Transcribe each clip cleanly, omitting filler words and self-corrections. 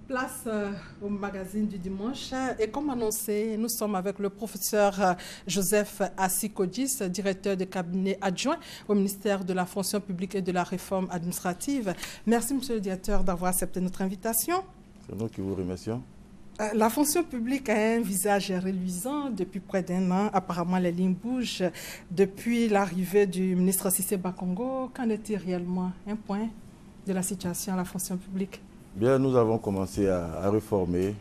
Place au magazine du dimanche et comme annoncé, nous sommes avec le professeur Joseph Assi-Kodjis, directeur de cabinet adjoint au ministère de la fonction publique et de la réforme administrative. Merci monsieur le directeur d'avoir accepté notre invitation. C'est nous qui vous remercions. La fonction publique a un visage reluisant depuis près d'un an. Apparemment, les lignes bougent. Depuis l'arrivée du ministre Cissé Bakongo, qu'en est-il réellement? Un point de la situation à la fonction publique. Bien, nous avons commencé à réformer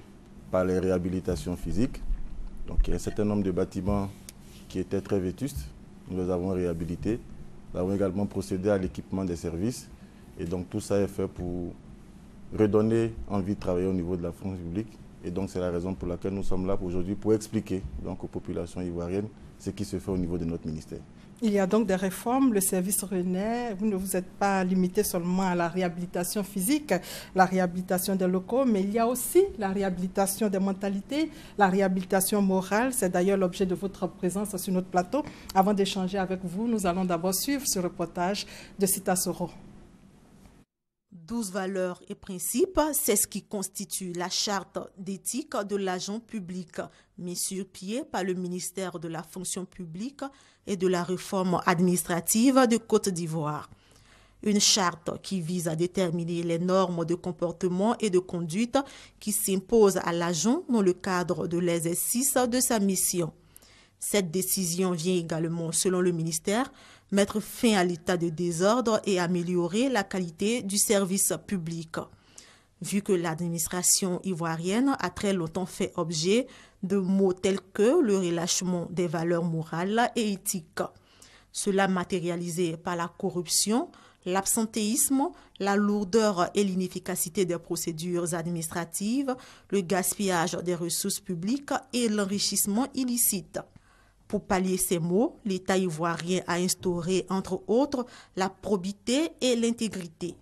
par les réhabilitations physiques. Donc, il y a un certain nombre de bâtiments qui étaient très vétustes. Nous les avons réhabilités. Nous avons également procédé à l'équipement des services. Et donc, tout ça est fait pour redonner envie de travailler au niveau de la fonction publique. Et donc, c'est la raison pour laquelle nous sommes là aujourd'hui, pour expliquer donc, aux populations ivoiriennes ce qui se fait au niveau de notre ministère. Il y a donc des réformes, le service renaît. Vous ne vous êtes pas limité seulement à la réhabilitation physique, la réhabilitation des locaux, mais il y a aussi la réhabilitation des mentalités, la réhabilitation morale. C'est d'ailleurs l'objet de votre présence sur notre plateau. Avant d'échanger avec vous, nous allons d'abord suivre ce reportage de Sita Soro. 12 valeurs et principes, c'est ce qui constitue la charte d'éthique de l'agent public, mise sur pied par le ministère de la fonction publique et de la réforme administrative de Côte d'Ivoire. Une charte qui vise à déterminer les normes de comportement et de conduite qui s'imposent à l'agent dans le cadre de l'exercice de sa mission. Cette décision vient également, selon le ministère, mettre fin à l'état de désordre et améliorer la qualité du service public. Vu que l'administration ivoirienne a très longtemps fait objet de mots tels que le relâchement des valeurs morales et éthiques. Cela matérialisé par la corruption, l'absentéisme, la lourdeur et l'inefficacité des procédures administratives, le gaspillage des ressources publiques et l'enrichissement illicite. Pour pallier ces maux, l'État ivoirien a instauré, entre autres, la probité et l'intégrité.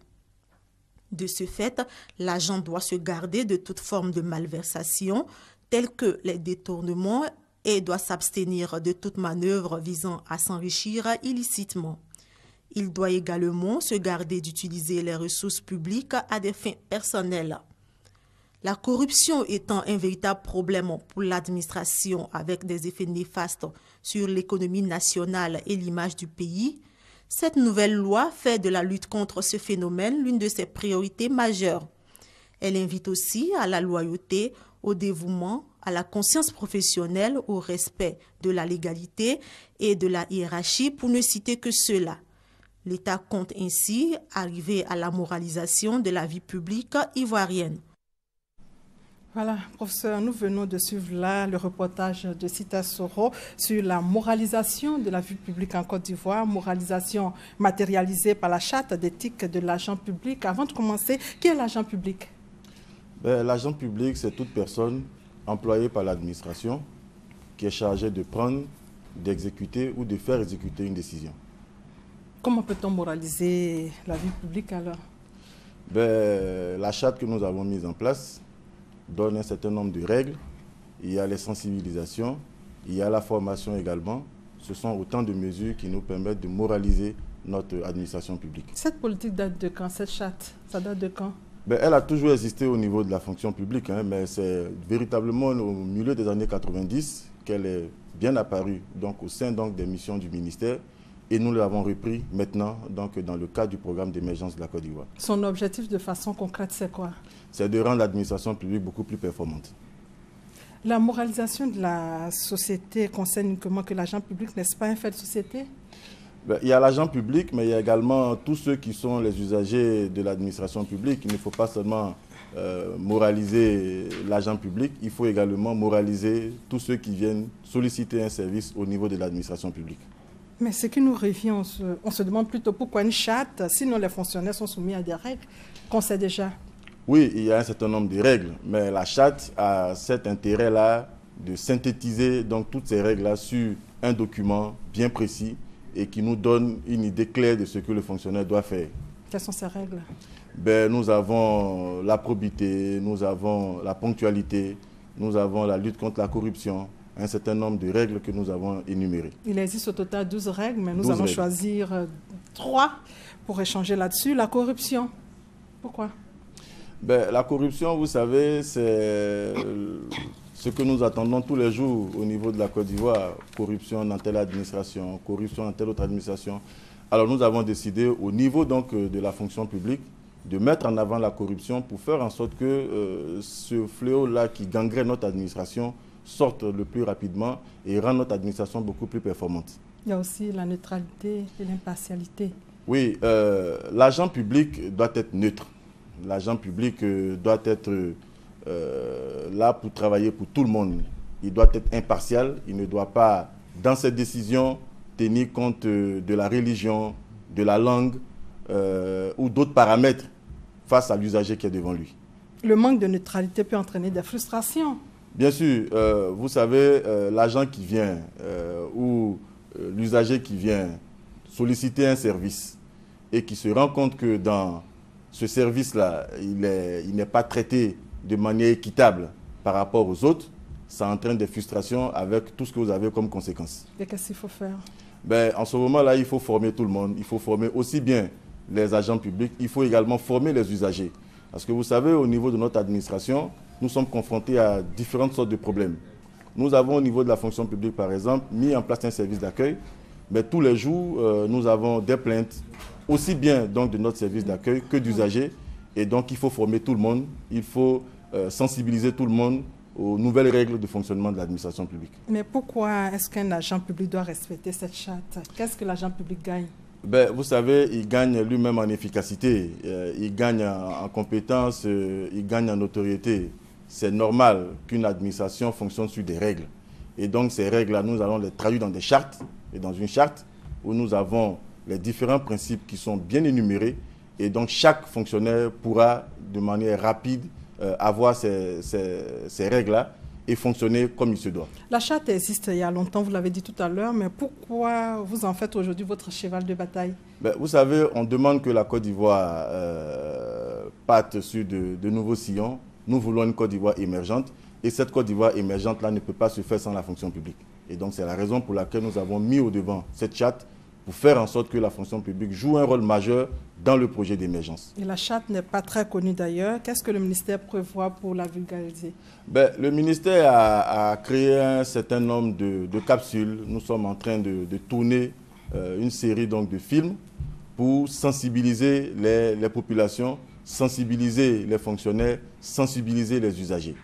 De ce fait, l'agent doit se garder de toute forme de malversation, telle que les détournements, et doit s'abstenir de toute manœuvre visant à s'enrichir illicitement. Il doit également se garder d'utiliser les ressources publiques à des fins personnelles. La corruption étant un véritable problème pour l'administration avec des effets néfastes sur l'économie nationale et l'image du pays, cette nouvelle loi fait de la lutte contre ce phénomène l'une de ses priorités majeures. Elle invite aussi à la loyauté, au dévouement, à la conscience professionnelle, au respect de la légalité et de la hiérarchie, pour ne citer que cela. L'État compte ainsi arriver à la moralisation de la vie publique ivoirienne. Voilà, professeur, nous venons de suivre là le reportage de Sita Soro sur la moralisation de la vie publique en Côte d'Ivoire, moralisation matérialisée par la charte d'éthique de l'agent public. Avant de commencer, qui est l'agent public? L'agent public, c'est toute personne employée par l'administration qui est chargée de prendre, d'exécuter ou de faire exécuter une décision. Comment peut-on moraliser la vie publique alors? La charte que nous avons mise en place donne un certain nombre de règles. Il y a les sensibilisations, il y a la formation également. Ce sont autant de mesures qui nous permettent de moraliser notre administration publique. Cette politique date de quand, cette charte? Ça date de quand? Elle a toujours existé au niveau de la fonction publique, mais c'est véritablement au milieu des années 90 qu'elle est bien apparue donc, au sein donc, des missions du ministère. Et nous l'avons repris maintenant donc, dans le cadre du programme d'émergence de la Côte d'Ivoire. Son objectif de façon concrète, c'est quoi? C'est de rendre l'administration publique beaucoup plus performante. La moralisation de la société concerne uniquement que l'agent public, n'est-ce pas un fait de société? Il y a l'agent public, mais il y a également tous ceux qui sont les usagers de l'administration publique. Il ne faut pas seulement moraliser l'agent public, il faut également moraliser tous ceux qui viennent solliciter un service au niveau de l'administration publique. Mais ce qui nous revient, on se demande plutôt pourquoi une charte, sinon les fonctionnaires sont soumis à des règles qu'on sait déjà. Oui, il y a un certain nombre de règles, mais la charte a cet intérêt-là de synthétiser donc, toutes ces règles-là sur un document bien précis et qui nous donne une idée claire de ce que le fonctionnaire doit faire. Quelles sont ces règles? Nous avons la probité, nous avons la ponctualité, nous avons la lutte contre la corruption, un certain nombre de règles que nous avons énumérées. Il existe au total 12 règles, mais nous allons choisir 3 pour échanger là-dessus. La corruption, pourquoi? Ben, la corruption, vous savez, c'est ce que nous attendons tous les jours au niveau de la Côte d'Ivoire. Corruption dans telle administration, corruption dans telle autre administration. Alors nous avons décidé au niveau donc de la fonction publique de mettre en avant la corruption pour faire en sorte que ce fléau-là qui gangrène notre administration sorte le plus rapidement et rend notre administration beaucoup plus performante. Il y a aussi la neutralité et l'impartialité. Oui, l'agent public doit être neutre. L'agent public doit être là pour travailler pour tout le monde. Il doit être impartial. Il ne doit pas, dans ses décisions, tenir compte de la religion, de la langue ou d'autres paramètres face à l'usager qui est devant lui. Le manque de neutralité peut entraîner des frustrations. Bien sûr, vous savez, l'agent qui vient ou l'usager qui vient solliciter un service et qui se rend compte que dans ce service-là, il n'est pas traité de manière équitable par rapport aux autres, ça entraîne des frustrations avec tout ce que vous avez comme conséquence. Et qu'est-ce qu'il faut faire? Ben, en ce moment-là, il faut former tout le monde. Il faut former aussi bien les agents publics, il faut également former les usagers. Parce que vous savez, au niveau de notre administration, nous sommes confrontés à différentes sortes de problèmes. Nous avons au niveau de la fonction publique, par exemple, mis en place un service d'accueil. Mais tous les jours, nous avons des plaintes, aussi bien donc, de notre service d'accueil que d'usagers. Et donc, il faut former tout le monde, il faut sensibiliser tout le monde aux nouvelles règles de fonctionnement de l'administration publique. Mais pourquoi est-ce qu'un agent public doit respecter cette charte? Qu'est-ce que l'agent public gagne? Ben, vous savez, il gagne lui-même en efficacité, il gagne en compétence, il gagne en notoriété. C'est normal qu'une administration fonctionne sur des règles. Et donc, ces règles-là, nous allons les traduire dans des chartes. Et dans une charte où nous avons les différents principes qui sont bien énumérés. Et donc, chaque fonctionnaire pourra, de manière rapide, avoir ces règles-là et fonctionner comme il se doit. La charte existe il y a longtemps, vous l'avez dit tout à l'heure, mais pourquoi vous en faites aujourd'hui votre cheval de bataille? Ben, vous savez, on demande que la Côte d'Ivoire parte sur de nouveaux sillons. Nous voulons une Côte d'Ivoire émergente et cette Côte d'Ivoire émergente-là ne peut pas se faire sans la fonction publique. Et donc, c'est la raison pour laquelle nous avons mis au devant cette charte pour faire en sorte que la fonction publique joue un rôle majeur dans le projet d'émergence. Et la charte n'est pas très connue d'ailleurs. Qu'est-ce que le ministère prévoit pour la vulgariser? Ben, le ministère a créé un certain nombre de capsules. Nous sommes en train de tourner une série donc, de films pour sensibiliser les populations, sensibiliser les fonctionnaires, sensibiliser les usagers.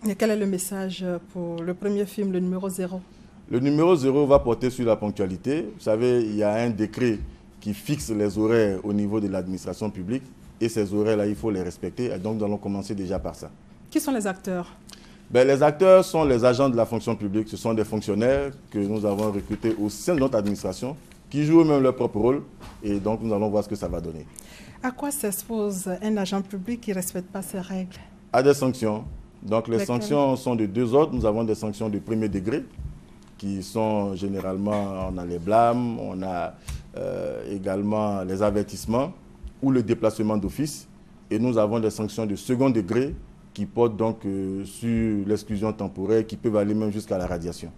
Et quel est le message pour le premier film, le numéro 0? Le numéro 0 va porter sur la ponctualité. Vous savez, il y a un décret qui fixe les horaires au niveau de l'administration publique. Et ces horaires-là, il faut les respecter. Et donc, nous allons commencer déjà par ça. Qui sont les acteurs? Ben, les acteurs sont les agents de la fonction publique. Ce sont des fonctionnaires que nous avons recrutés au sein de notre administration, qui jouent eux-mêmes leur propre rôle. Et donc, nous allons voir ce que ça va donner. À quoi s'expose un agent public qui ne respecte pas ces règles? À des sanctions. Donc, les sanctions sont de deux ordres. Nous avons des sanctions de premier degré, qui sont généralement, on a les blâmes, on a également les avertissements ou le déplacement d'office. Et nous avons des sanctions de second degré qui portent donc sur l'exclusion temporaire, qui peuvent aller même jusqu'à la radiation.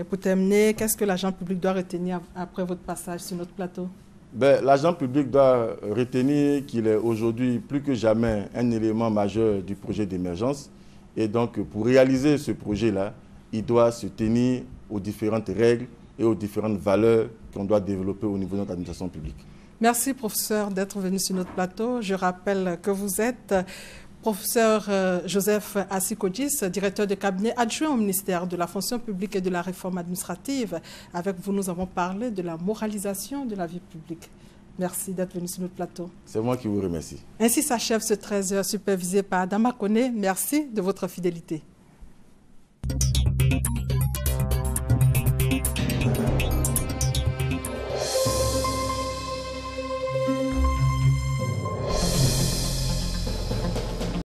Pour terminer, qu'est-ce que l'agent public doit retenir après votre passage sur notre plateau? Ben, l'agent public doit retenir qu'il est aujourd'hui plus que jamais un élément majeur du projet d'émergence. Et donc, pour réaliser ce projet-là, il doit se tenir aux différentes règles et aux différentes valeurs qu'on doit développer au niveau de notre administration publique. Merci, professeur, d'être venu sur notre plateau. Je rappelle que vous êtes professeur Joseph Assi-Kodjis, directeur de cabinet adjoint au ministère de la fonction publique et de la réforme administrative. Avec vous, nous avons parlé de la moralisation de la vie publique. Merci d'être venu sur notre plateau. C'est moi qui vous remercie. Ainsi s'achève ce 13h supervisé par Adama Kone. Merci de votre fidélité.